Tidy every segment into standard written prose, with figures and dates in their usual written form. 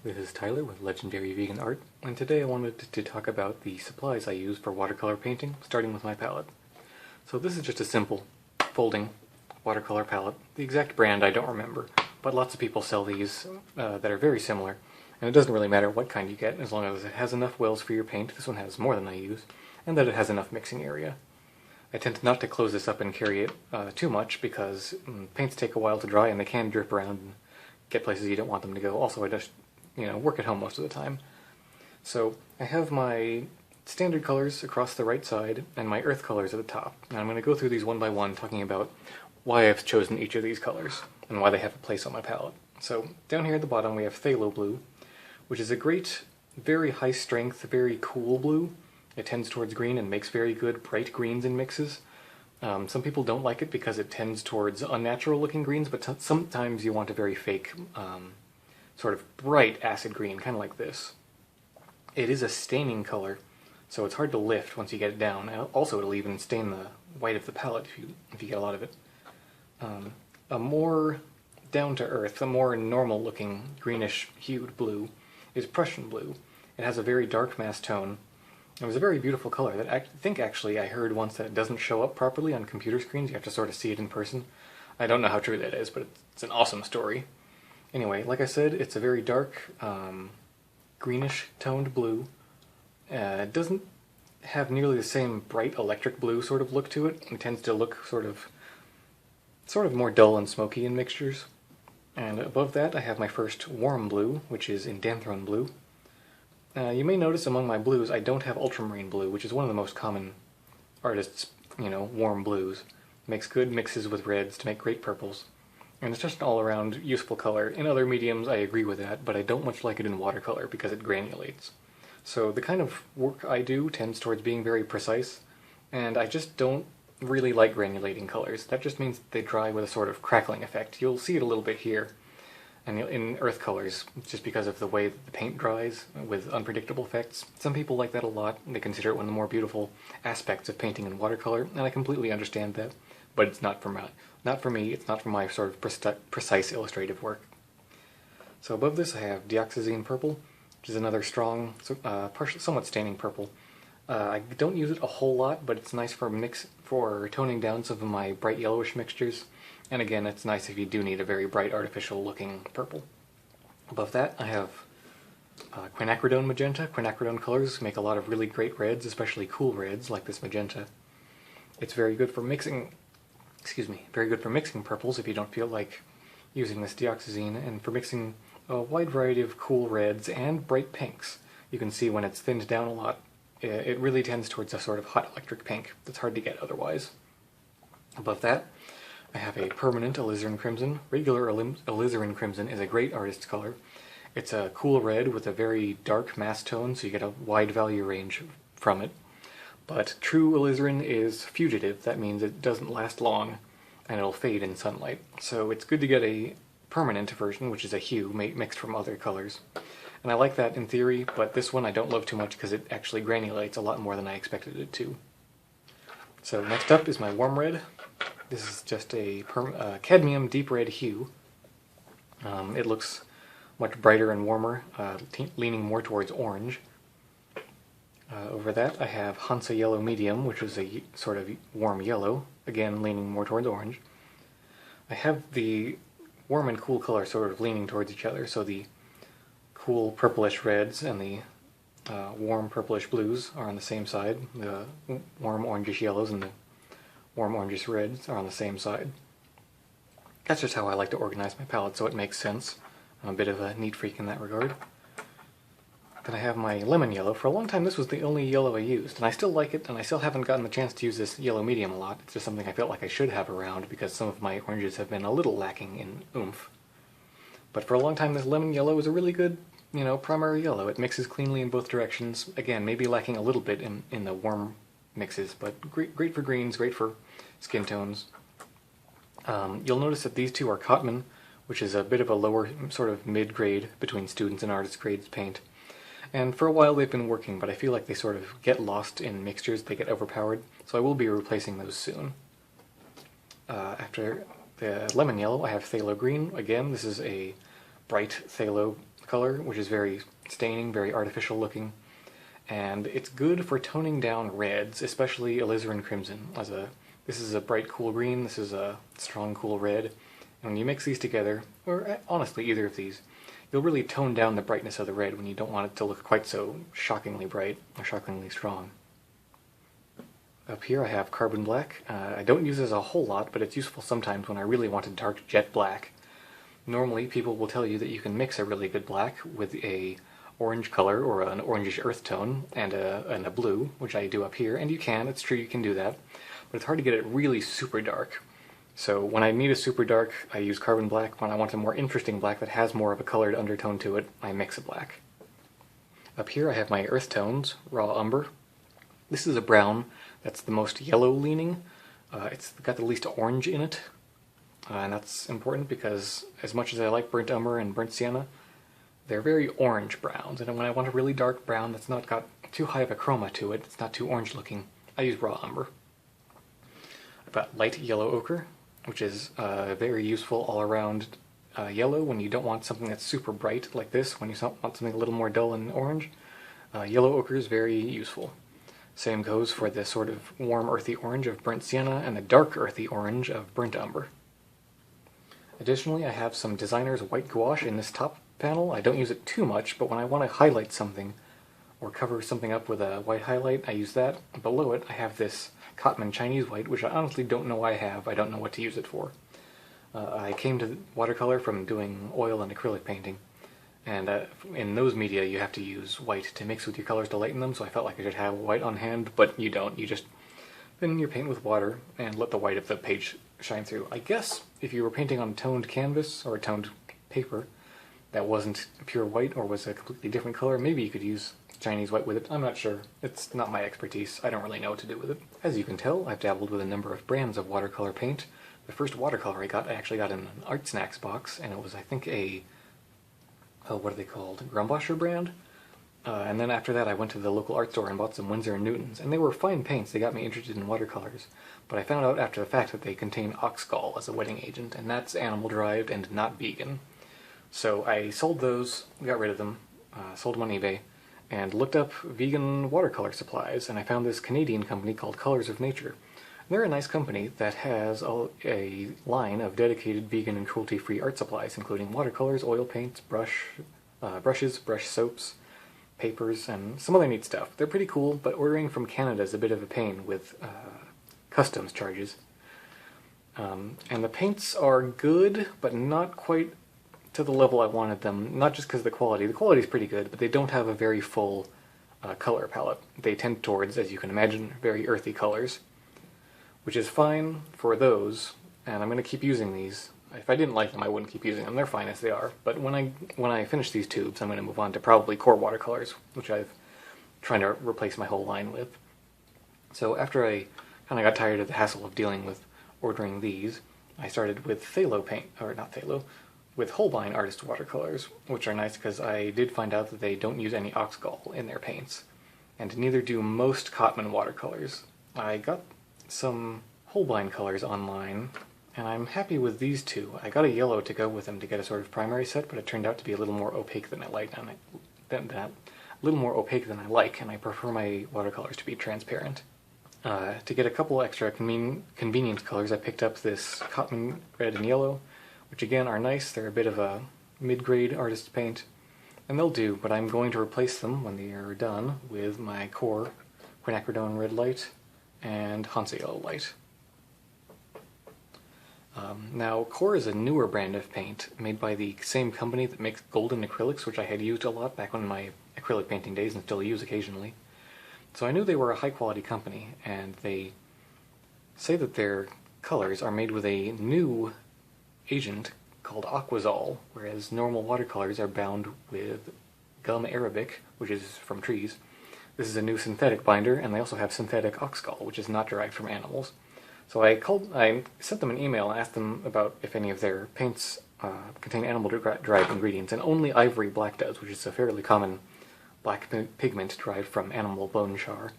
This is Tyler with Legendary Vegan Art, and today I wanted to talk about the supplies I use for watercolor painting, starting with my palette. So this is just a simple folding watercolor palette. The exact brand I don't remember, but lots of people sell these that are very similar, and it doesn't really matter what kind you get as long as it has enough wells for your paint. This one has more than I use, and that it has enough mixing area. I tend not to close this up and carry it too much because paints take a while to dry and they can drip around and get places you don't want them to go. Also, I just work at home most of the time. So I have my standard colors across the right side and my earth colors at the top. And I'm going to go through these one by one, talking about why I've chosen each of these colors and why they have a place on my palette. So down here at the bottom we have Fela Blue, which is a great, very high strength, very cool blue. It tends towards green and makes very good bright greens in mixes. Some people don't like it because it tends towards unnatural looking greens, but sometimes you want a very fake, sort of bright acid green, kind of like this. It is a staining color, so it's hard to lift once you get it down. Also, it'll even stain the white of the palette if you get a lot of it. A more down-to-earth, a more normal-looking greenish-hued blue is Prussian Blue. It has a very dark mass tone. It was a very beautiful color that I think actually I heard once that it doesn't show up properly on computer screens. You have to sort of see it in person. I don't know how true that is, but it's an awesome story. Anyway, like I said, it's a very dark, greenish toned blue. It doesn't have nearly the same bright electric blue sort of look to it. It tends to look sort of more dull and smoky in mixtures. And above that I have my first warm blue, which is Indanthrone Blue. You may notice among my blues I don't have ultramarine blue, which is one of the most common artists', warm blues. Makes good mixes with reds to make great purples. And it's just an all-around useful color. In other mediums I agree with that, but I don't much like it in watercolor because it granulates. So the kind of work I do tends towards being very precise, and I just don't really like granulating colors. That just means they dry with a sort of crackling effect. You'll see it a little bit here. And in earth colors, just because of the way that the paint dries with unpredictable effects. Some people like that a lot. They consider it one of the more beautiful aspects of painting in watercolor, and I completely understand that. But it's not for me. It's not for my sort of precise illustrative work. So above this I have Dioxazine Purple, which is another strong, somewhat staining purple. I don't use it a whole lot, but it's nice for toning down some of my bright yellowish mixtures. And again, it's nice if you do need a very bright artificial looking purple. Above that I have Quinacridone Magenta. Quinacridone colors make a lot of really great reds, especially cool reds like this magenta. It's very good for mixing purples if you don't feel like using this dioxazine, and for mixing a wide variety of cool reds and bright pinks. You can see when it's thinned down a lot, it really tends towards a sort of hot electric pink that's hard to get otherwise. Above that I have a permanent alizarin crimson. Regular alizarin crimson is a great artist's color. It's a cool red with a very dark mass tone, so you get a wide value range from it. But true alizarin is fugitive. That means it doesn't last long, and it'll fade in sunlight. So it's good to get a permanent version, which is a hue mixed from other colors. And I like that in theory, but this one I don't love too much because it actually granulates a lot more than I expected it to. So next up is my warm red. This is just a cadmium deep red hue. It looks much brighter and warmer, leaning more towards orange. Over that I have Hansa Yellow Medium, which is a sort of warm yellow, again leaning more towards orange. I have the warm and cool color sort of leaning towards each other, so the cool purplish reds and the warm purplish blues are on the same side. The warm orangish yellows and the warm orangish reds are on the same side. That's just how I like to organize my palette, so it makes sense. I'm a bit of a neat freak in that regard. Then I have my lemon yellow. For a long time this was the only yellow I used, and I still like it, and I still haven't gotten the chance to use this yellow medium a lot. It's just something I felt like I should have around because some of my oranges have been a little lacking in oomph. But for a long time this lemon yellow was a really good, primary yellow. It mixes cleanly in both directions. Again, maybe lacking a little bit in the warm mixes, but great for greens, great for skin tones. You'll notice that these two are Cotman, which is a bit of a lower, sort of mid-grade between students and artist grades paint. And for a while they've been working, but I feel like they sort of get lost in mixtures, they get overpowered, so I will be replacing those soon. After the lemon yellow, I have Fela Green. Again, this is a bright phthalo color, which is very staining, very artificial looking, and it's good for toning down reds, especially alizarin crimson. This is a bright cool green, this is a strong cool red, and when you mix these together, or honestly either of these, you'll really tone down the brightness of the red when you don't want it to look quite so shockingly bright or shockingly strong. Up here I have carbon black. I don't use this a whole lot, but it's useful sometimes when I really want a dark jet black. Normally people will tell you that you can mix a really good black with a orange color or an orangish earth tone and a blue, which I do up here, and you can, it's true you can do that, but it's hard to get it really super dark. So when I need a super dark, I use carbon black. When I want a more interesting black that has more of a colored undertone to it, I mix a black. Up here I have my earth tones, raw umber. This is a brown that's the most yellow leaning. It's got the least orange in it, and that's important because as much as I like burnt umber and burnt sienna, they're very orange browns, and when I want a really dark brown that's not got too high of a chroma to it, it's not too orange looking, I use raw umber. I've got light yellow ochre, which is very useful all around yellow when you don't want something that's super bright like this, when you want something a little more dull and orange. Yellow ochre is very useful. Same goes for the sort of warm earthy orange of burnt sienna and the dark earthy orange of burnt umber. Additionally, I have some designer's white gouache in this top panel. I don't use it too much, but when I want to highlight something or cover something up with a white highlight, I use that. Below it, I have this Cotman Chinese white, which I honestly don't know why I have. I don't know what to use it for. I came to watercolor from doing oil and acrylic painting, and in those media you have to use white to mix with your colors to lighten them, so I felt like I should have white on hand, but you don't. You just thin your paint with water and let the white of the page shine through. I guess if you were painting on toned canvas or toned paper that wasn't pure white or was a completely different color, maybe you could use Chinese white with it. I'm not sure. It's not my expertise. I don't really know what to do with it. As you can tell, I've dabbled with a number of brands of watercolor paint. The first watercolor I actually got in an Art Snacks box, and it was, I think, what are they called? Gouache brand? And then after that I went to the local art store and bought some Winsor & Newtons, and they were fine paints. They got me interested in watercolors, but I found out after the fact that they contain ox gall as a wetting agent, and that's animal-derived and not vegan. So I sold those, got rid of them, sold them on eBay, and looked up vegan watercolor supplies, and I found this Canadian company called Colors of Nature. They're a nice company that has a line of dedicated vegan and cruelty-free art supplies, including watercolors, oil paints, brushes, brush soaps, papers, and some other neat stuff. They're pretty cool, but ordering from Canada is a bit of a pain with customs charges. And the paints are good, but not quite to the level I wanted them, not just because of the quality. The quality is pretty good, but they don't have a very full color palette. They tend towards, as you can imagine, very earthy colors, which is fine for those, and I'm going to keep using these. If I didn't like them, I wouldn't keep using them. They're fine as they are. But when I finish these tubes, I'm going to move on to probably core watercolors, which I've trying to replace my whole line with. So after I kind of got tired of the hassle of dealing with ordering these, I started with phthalo paint, or not phthalo, with Holbein artist watercolors, which are nice because I did find out that they don't use any ox gall in their paints, and neither do most Cotman watercolors. I got some Holbein colors online, and I'm happy with these two. I got a yellow to go with them to get a sort of primary set, but it turned out to be a little more opaque than I like, and I prefer my watercolors to be transparent. To get a couple extra convenient colors, I picked up this Cotman red and yellow, which again are nice. They're a bit of a mid-grade artist's paint, and they'll do, but I'm going to replace them when they are done with my core quinacridone red light and Hansa yellow light. Now, Core is a newer brand of paint made by the same company that makes golden acrylics, which I had used a lot back in my acrylic painting days and still use occasionally. So I knew they were a high-quality company, and they say that their colors are made with a new agent called Aquazol, whereas normal watercolors are bound with gum arabic, which is from trees. This is a new synthetic binder, and they also have synthetic oxgall, which is not derived from animals. So I sent them an email and asked them about if any of their paints contain animal-derived ingredients, and only ivory black does, which is a fairly common black pigment derived from animal bone char.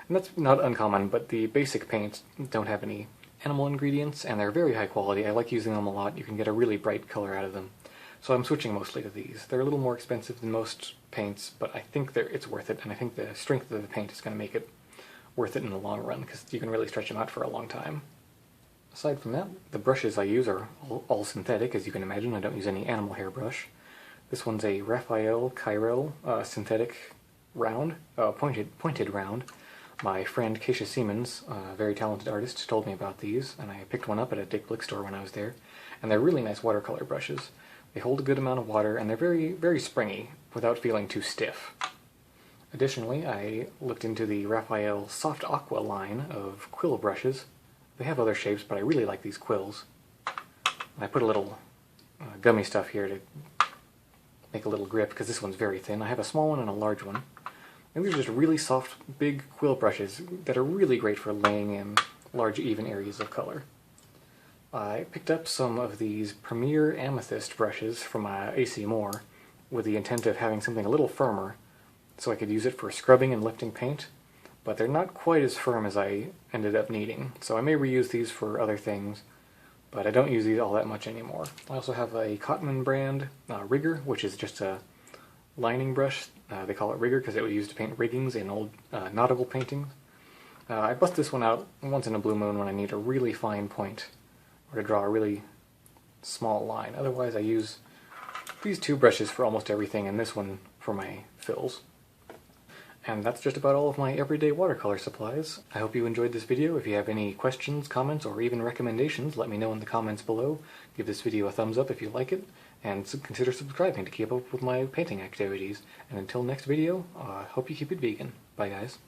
And that's not uncommon, but the basic paints don't have any animal ingredients, and they're very high quality. I like using them a lot. You can get a really bright color out of them. So I'm switching mostly to these. They're a little more expensive than most paints, but I think it's worth it, and I think the strength of the paint is going to make it worth it in the long run, because you can really stretch them out for a long time. Aside from that, the brushes I use are all synthetic, as you can imagine. I don't use any animal hair brush. This one's a Raphael Chiral synthetic round, pointed round. My friend Keisha Siemens, a very talented artist, told me about these, and I picked one up at a Dick Blick store when I was there. And they're really nice watercolor brushes. They hold a good amount of water, and they're very, very springy, without feeling too stiff. Additionally, I looked into the Raphael Soft Aqua line of quill brushes. They have other shapes, but I really like these quills. I put a little gummy stuff here to make a little grip, because this one's very thin. I have a small one and a large one. And these are just really soft, big quill brushes that are really great for laying in large, even areas of color. I picked up some of these Premier Amethyst brushes from AC Moore with the intent of having something a little firmer so I could use it for scrubbing and lifting paint, but they're not quite as firm as I ended up needing, so I may reuse these for other things, but I don't use these all that much anymore. I also have a Cotman brand rigger, which is just a lining brush. They call it rigger because it was used to paint riggings in old nautical paintings. I bust this one out once in a blue moon when I need a really fine point or to draw a really small line. Otherwise I use these two brushes for almost everything and this one for my fills. And that's just about all of my everyday watercolor supplies. I hope you enjoyed this video. If you have any questions, comments, or even recommendations, let me know in the comments below. Give this video a thumbs up if you like it, and consider subscribing to keep up with my painting activities. And until next video, hope you keep it vegan. Bye guys.